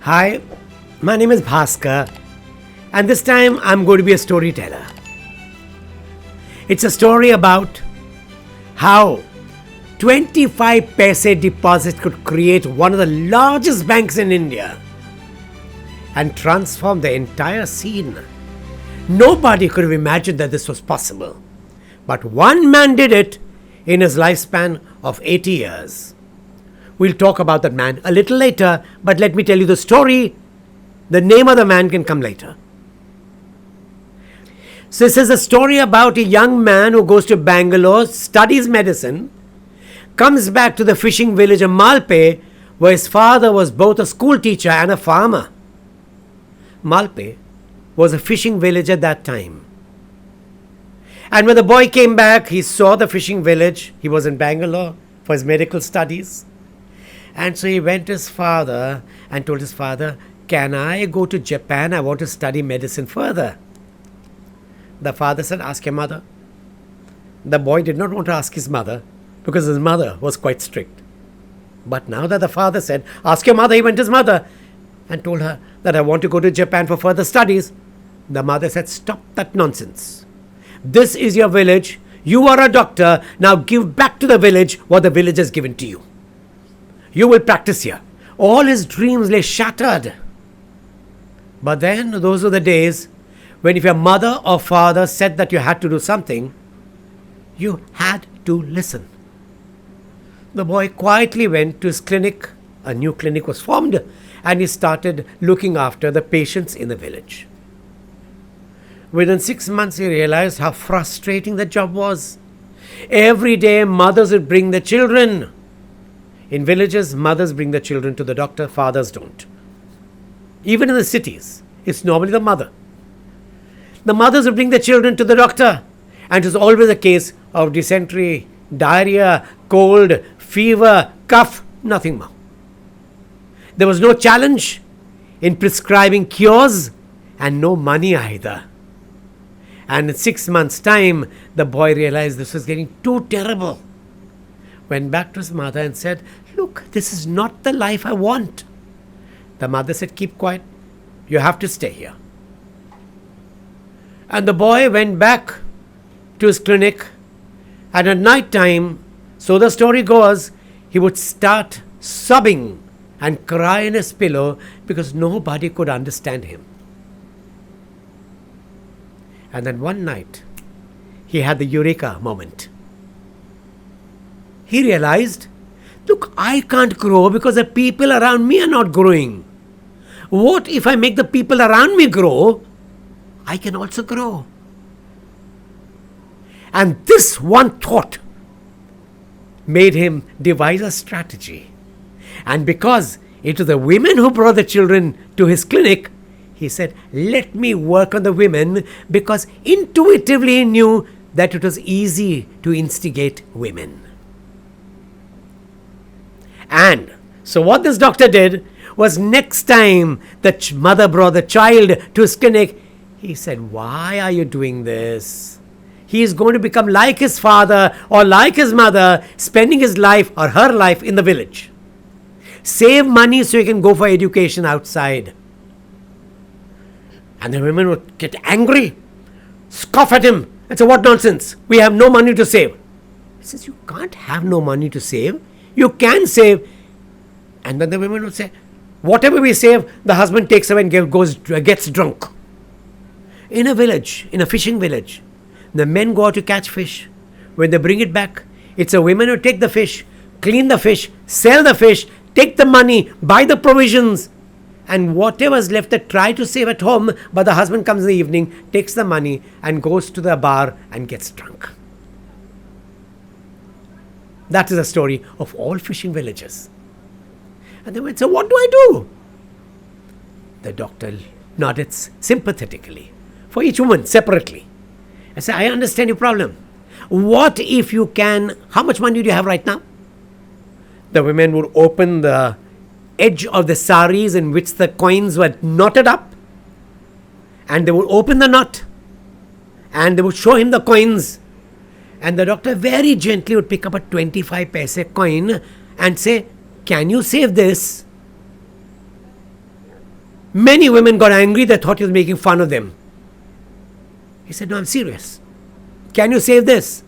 Hi, my name is Bhaskar, and this time I'm going to be a storyteller. It's a story about how 25 Paise deposit could create one of the largest banks in India and transform the entire scene. Nobody could have imagined that this was possible, but one man did it in his lifespan of 80 years. We'll talk about that man a little later, but let me tell you the story. The name of the man can come later. So this is a story about a young man who goes to Bangalore, studies medicine, comes back to the fishing village of Malpe, where his father was both a school teacher and a farmer. Malpe was a fishing village at that time. And when the boy came back, he saw the fishing village. He was in Bangalore for his medical studies. And so he went to his father and told his father, "Can I go to Japan? I want to study medicine further." The father said, "Ask your mother." The boy did not want to ask his mother because his mother was quite strict. But now that the father said, "Ask your mother," he went to his mother and told her that, "I want to go to Japan for further studies." The mother said, "Stop that nonsense. This is your village. You are a doctor. Now give back to the village what the village has given to you. You will practice here." All his dreams lay shattered. But then those were the days when if your mother or father said that you had to do something, you had to listen. The boy quietly went to his clinic. A new clinic was formed and he started looking after the patients in the village. Within 6 months, he realized how frustrating the job was. Every day, mothers would bring their children. In villages, mothers bring their children to the doctor, fathers don't. Even in the cities, it's normally the mother. The mothers would bring their children to the doctor, and it was always a case of dysentery, diarrhea, cold, fever, cough, nothing more. There was no challenge in prescribing cures and no money either. And in 6 months' time, the boy realized this was getting too terrible. Went back to his mother and said, "Look, this is not the life I want." The mother said, "Keep quiet. You have to stay here." And the boy went back to his clinic, and at night time, so the story goes, he would start sobbing and cry in his pillow because nobody could understand him. And then one night, he had the eureka moment. He realized, look, I can't grow because the people around me are not growing. What if I make the people around me grow? I can also grow. And this one thought made him devise a strategy. And because it was the women who brought the children to his clinic, he said, "Let me work on the women," because intuitively he knew that it was easy to instigate women. And so what this doctor did was, next time the mother brought the child to his clinic, he said, "Why are you doing this? He is going to become like his father or like his mother, spending his life or her life in the village. Save money so he can go for education outside." And the women would get angry, scoff at him and say, "What nonsense? We have no money to save." He says, "You can't have no money to save. You can save." And then the women would say, "Whatever we save, the husband takes away and gets drunk." In a village, in a fishing village, the men go out to catch fish. When they bring it back, it's the women who take the fish, clean the fish, sell the fish, take the money, buy the provisions, and whatever's left they try to save at home, but the husband comes in the evening, takes the money and goes to the bar and gets drunk. That is the story of all fishing villages. And they went, "So what do I do?" The doctor nodded sympathetically for each woman separately. I said, "I understand your problem. What if you can, how much money do you have right now?" The women would open the edge of the saris in which the coins were knotted up, and they would open the knot and they would show him the coins. And the doctor very gently would pick up a 25 paise coin and say, "Can you save this?" Many women got angry. They thought he was making fun of them. He said, no, I'm serious. Can you save this?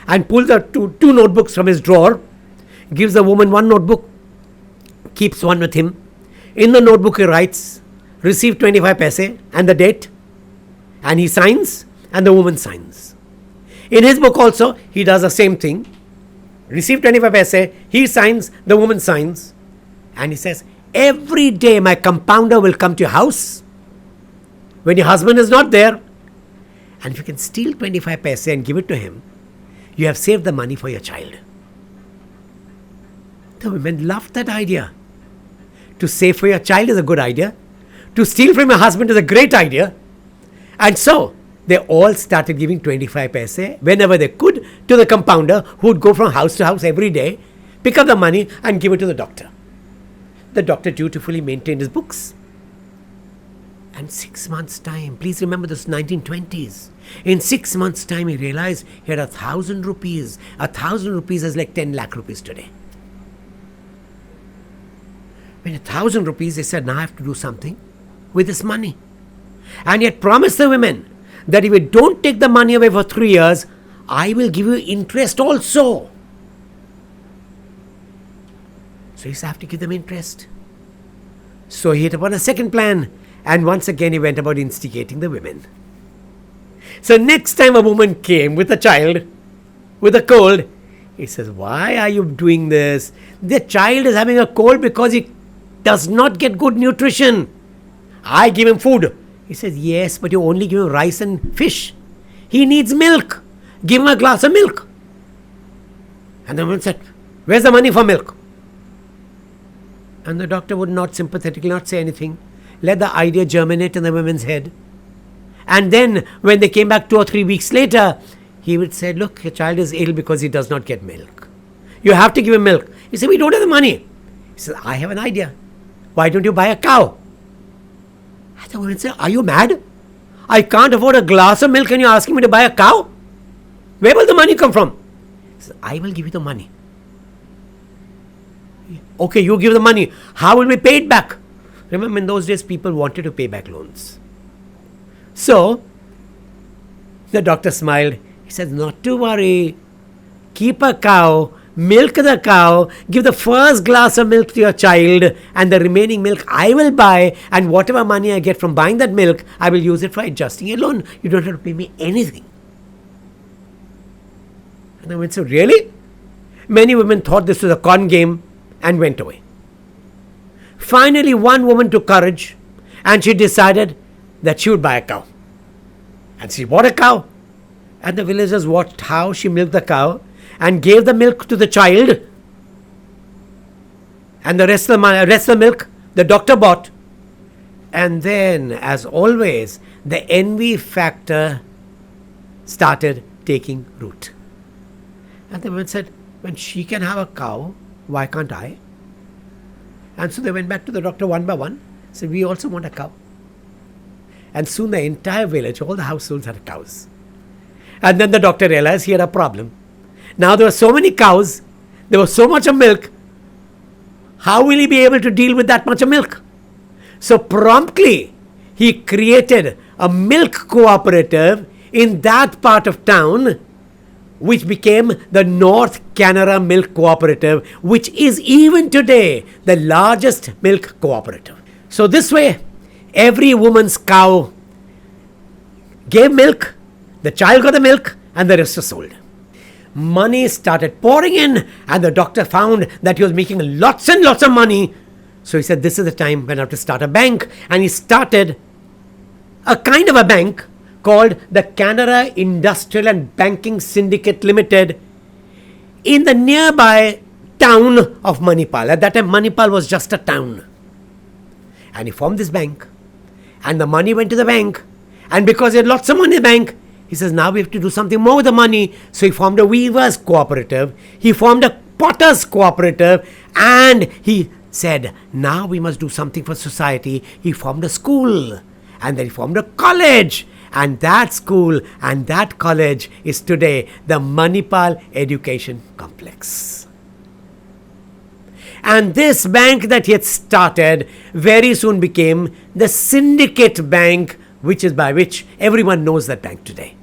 And pulls out two notebooks from his drawer, gives the woman one notebook, keeps one with him. In the notebook he writes, receive 25 paise and the date. And he signs and the woman signs. In his book also, he does the same thing. Receive 25 paise, he signs, the woman signs. And he says, every day my compounder will come to your house when your husband is not there. And if you can steal 25 paise and give it to him, you have saved the money for your child. The women loved that idea. To save for your child is a good idea. To steal from your husband is a great idea. And so, they all started giving 25 paise whenever they could to the compounder, who would go from house to house every day, pick up the money and give it to the doctor. The doctor dutifully maintained his books. And 6 months' time, please remember this 1920s. In 6 months' time, he realized he had 1,000 rupees. 1,000 rupees is like 10 lakh rupees today. When 1,000 rupees, they said, now I have to do something with this money. And he had promised the women that if you don't take the money away for 3 years, I will give you interest also. So he said, I have to give them interest. So he hit upon a second plan. And once again, he went about instigating the women. So next time a woman came with a child, with a cold, he says, why are you doing this? The child is having a cold because he does not get good nutrition. I give him food. He says, yes, but you only give him rice and fish. He needs milk. Give him a glass of milk. And the woman said, where's the money for milk? And the doctor would not sympathetically not say anything. Let the idea germinate in the women's head. And then when they came back 2 or 3 weeks later, he would say, look, your child is ill because he does not get milk. You have to give him milk. He said, we don't have the money. He said, I have an idea. Why don't you buy a cow? And the woman said, are you mad? I can't afford a glass of milk and you're asking me to buy a cow? Where will the money come from? He said, I will give you the money. Okay, you give the money. How will we pay it back? Remember, in those days, people wanted to pay back loans. So, the doctor smiled. He said, not to worry. Keep a cow, milk the cow, give the first glass of milk to your child, and the remaining milk I will buy, and whatever money I get from buying that milk, I will use it for adjusting your loan. You don't have to pay me anything. And I went, so really? Many women thought this was a con game and went away. Finally, one woman took courage and she decided that she would buy a cow. And she bought a cow. And the villagers watched how she milked the cow and gave the milk to the child. And the rest of the milk the doctor bought. And then, as always, the envy factor started taking root. And the woman said, when she can have a cow, why can't I? And so they went back to the doctor one by one, said, we also want a cow. And soon the entire village, all the households had cows. And then the doctor realized he had a problem. Now there were so many cows, there was so much of milk. How will he be able to deal with that much of milk? So promptly, he created a milk cooperative in that part of town, which became the North Canara Milk Cooperative, which is even today the largest milk cooperative. So this way, every woman's cow gave milk, the child got the milk, and the rest was sold. Money started pouring in, and the doctor found that he was making lots and lots of money. So he said, this is the time when I have to start a bank. And he started a kind of a bank called the Canara Industrial and Banking Syndicate Limited in the nearby town of Manipal. At that time, Manipal was just a town. And he formed this bank. And the money went to the bank. And because he had lots of money in the bank, he says, now we have to do something more with the money. So he formed a weavers cooperative. He formed a potters cooperative. And he said, now we must do something for society. He formed a school. And then he formed a college. And that school and that college is today the Manipal Education Complex. And this bank that he had started very soon became the Syndicate Bank, which is by which everyone knows that bank today.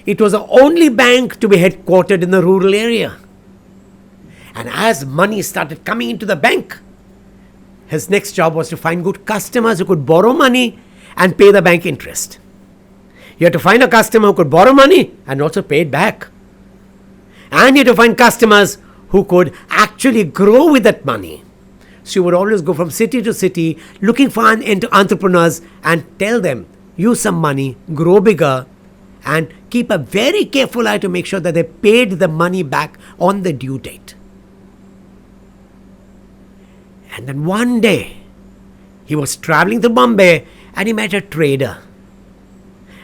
It was the only bank to be headquartered in the rural area. And as money started coming into the bank, his next job was to find good customers who could borrow money and pay the bank interest. You had to find a customer who could borrow money and also pay it back. And you had to find customers who could actually grow with that money. So you would always go from city to city looking for entrepreneurs and tell them, use some money, grow bigger, and keep a very careful eye to make sure that they paid the money back on the due date. And then one day, he was traveling to Bombay and he met a trader.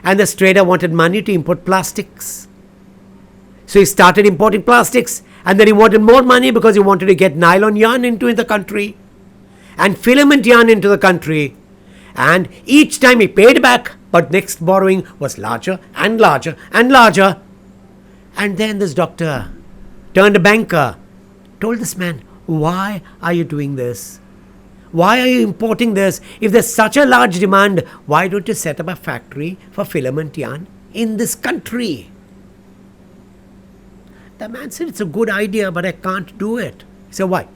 And this trader wanted money to import plastics. So he started importing plastics, and then he wanted more money because he wanted to get nylon yarn into the country and filament yarn into the country. And each time he paid back, but next borrowing was larger and larger and larger. And then this doctor turned a banker, told this man, why are you doing this? Why are you importing this? If there's such a large demand, why don't you set up a factory for filament yarn in this country? The man said, it's a good idea, but I can't do it. He said, why?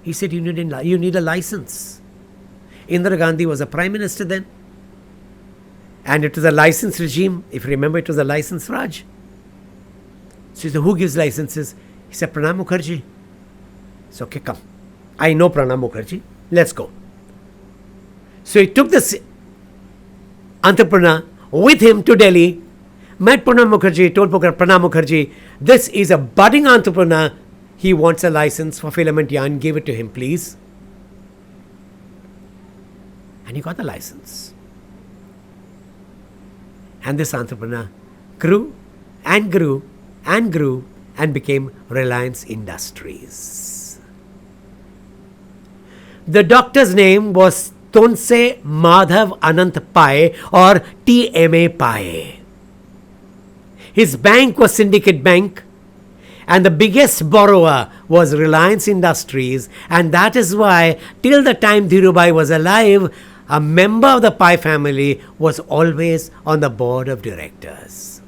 He said, you need a license. Indira Gandhi was a prime minister then. And it was a license regime. If you remember, it was a license Raj. So he said, who gives licenses? He said, Pranab Mukherjee. So, okay, come. I know Pranab Mukherjee. Let's go. So he took this entrepreneur with him to Delhi, met Pranab Mukherjee, told Pranab Mukherjee, this is a budding entrepreneur. He wants a license for filament yarn. Give it to him, please. And he got the license. And this entrepreneur grew and grew and grew and became Reliance Industries. The doctor's name was Tonse Madhav Anant Pai or TMA Pai. His bank was Syndicate Bank, and the biggest borrower was Reliance Industries, and that is why till the time Dhirubhai was alive, a member of the Pai family was always on the board of directors.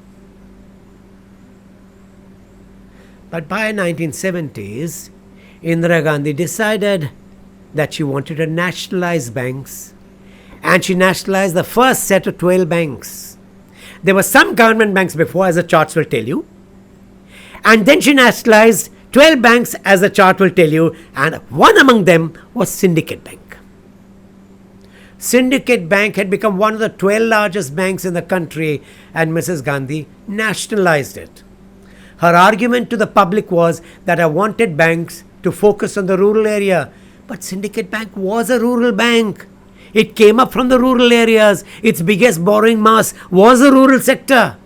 But by 1970s, Indira Gandhi decided that she wanted to nationalize banks, and she nationalized the first set of 12 banks. There were some government banks before, as the charts will tell you, and then she nationalized 12 banks, as the chart will tell you, and one among them was Syndicate Bank. Syndicate Bank had become one of the 12 largest banks in the country, and Mrs. Gandhi nationalized it. Her argument to the public was that I wanted banks to focus on the rural area. But Syndicate Bank was a rural bank. It came up from the rural areas. Its biggest borrowing mass was the rural sector.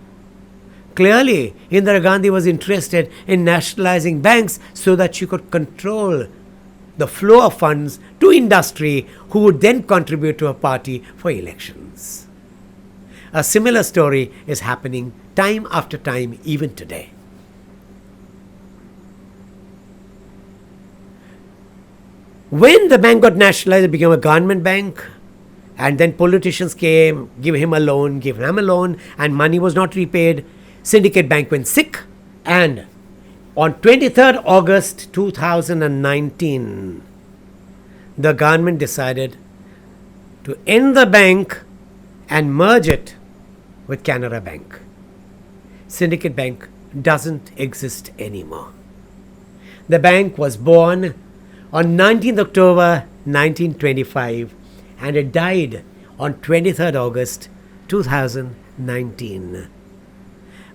Clearly, Indira Gandhi was interested in nationalizing banks so that she could control the flow of funds to industry, who would then contribute to her party for elections. A similar story is happening time after time, even today. When the bank got nationalized, it became a government bank, and then politicians came, give him a loan, give him a loan, and money was not repaid. Syndicate Bank went sick, and on 23rd August 2019, the government decided to end the bank and merge it with Canara Bank. Syndicate Bank doesn't exist anymore. The bank was born on 19th October 1925, and it died on 23rd August 2019.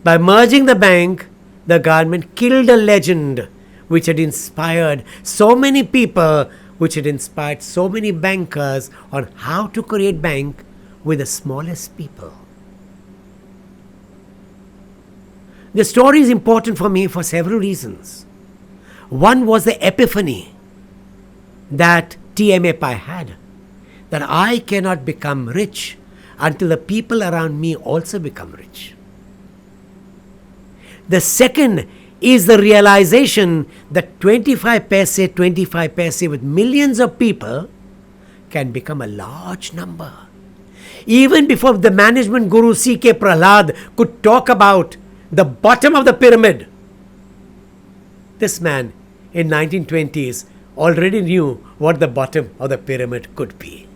By merging the bank, the government killed a legend which had inspired so many people, which had inspired so many bankers on how to create bank with the smallest people. The story is important for me for several reasons. One was the epiphany that TMA Pai had, that I cannot become rich until the people around me also become rich. The second is the realization that 25 paise with millions of people can become a large number. Even before the management guru C.K. Prahlad could talk about the bottom of the pyramid, this man in 1920s already knew what the bottom of the pyramid could be.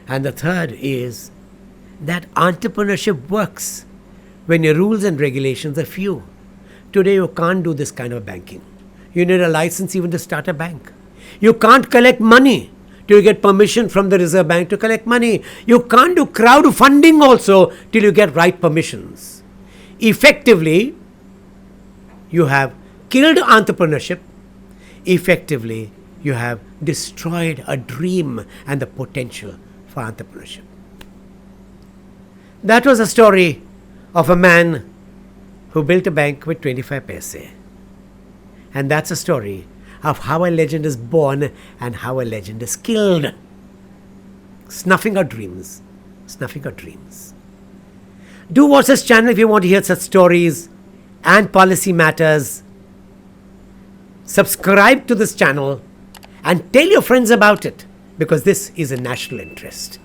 And the third is that entrepreneurship works when your rules and regulations are few. Today you can't do this kind of banking. You need a license even to start a bank. You can't collect money till you get permission from the Reserve Bank to collect money. You can't do crowdfunding also till you get right permissions. Effectively, you have killed entrepreneurship. Effectively, you have destroyed a dream and the potential for entrepreneurship. That was a story of a man who built a bank with 25 paise. And that's a story of how a legend is born and how a legend is killed. Snuffing our dreams. Snuffing our dreams. Do watch this channel if you want to hear such stories and policy matters. Subscribe to this channel and tell your friends about it, because this is a national interest.